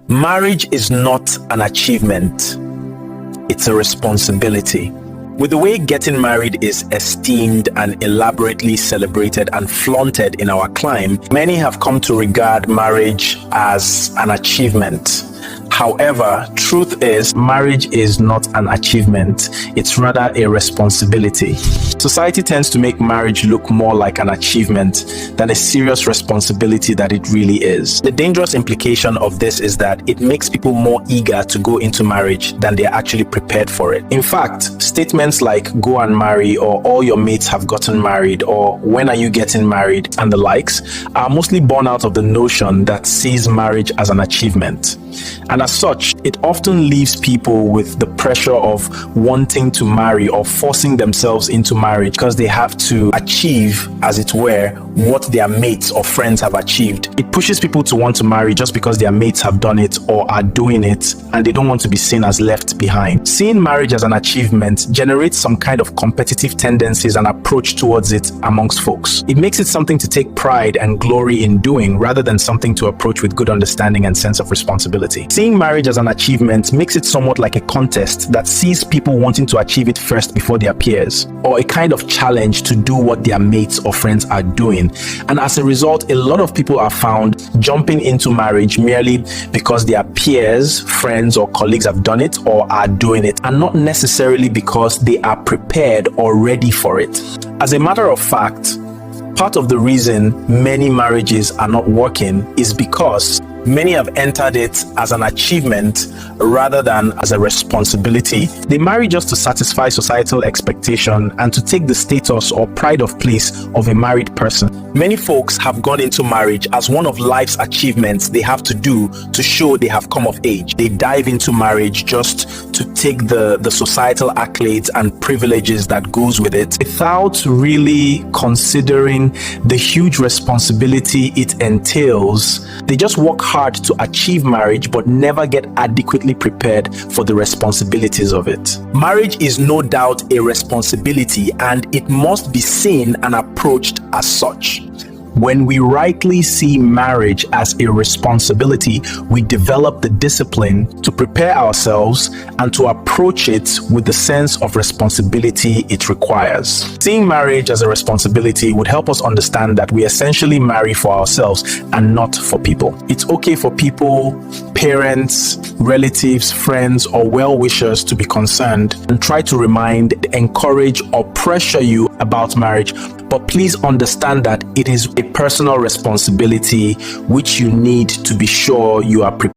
Marriage is not an achievement, it's a responsibility. With the way getting married is esteemed and elaborately celebrated and flaunted in our climb, many have come to regard marriage as an achievement. However, truth is, marriage is not an achievement, it's rather a responsibility. Society tends to make marriage look more like an achievement than a serious responsibility that it really is. The dangerous implication of this is that it makes people more eager to go into marriage than they are actually prepared for it. In fact, statements like "go and marry" or "all your mates have gotten married" or "when are you getting married" and the likes are mostly born out of the notion that sees marriage as an achievement. And as such, it often leaves people with the pressure of wanting to marry or forcing themselves into marriage because they have to achieve, as it were, what their mates or friends have achieved. It pushes people to want to marry just because their mates have done it or are doing it, and they don't want to be seen as left behind. Seeing marriage as an achievement generates some kind of competitive tendencies and approach towards it amongst folks. It makes it something to take pride and glory in doing rather than something to approach with good understanding and sense of responsibility. Seeing marriage as an achievement makes it somewhat like a contest that sees people wanting to achieve it first before their peers, or a kind of challenge to do what their mates or friends are doing. And as a result, a lot of people are found jumping into marriage merely because their peers, friends, or colleagues have done it or are doing it, and not necessarily because they are prepared or ready for it. As a matter of fact, part of the reason many marriages are not working is because many have entered it as an achievement rather than as a responsibility. They marry just to satisfy societal expectation and to take the status or pride of place of a married person. Many folks have gone into marriage as one of life's achievements they have to do to show they have come of age. They dive into marriage just to take the societal accolades and privileges that goes with it, without really considering the huge responsibility it entails. They just work hard to achieve marriage but never get adequately prepared for the responsibilities of it. Marriage is no doubt a responsibility, and it must be seen and approached as such. When we rightly see marriage as a responsibility, we develop the discipline to prepare ourselves and to approach it with the sense of responsibility it requires. Seeing marriage as a responsibility would help us understand that we essentially marry for ourselves and not for people. It's okay for people, parents, relatives, friends, or well-wishers to be concerned and try to remind, encourage, or pressure you about marriage, but please understand that it is a personal responsibility which you need to be sure you are prepared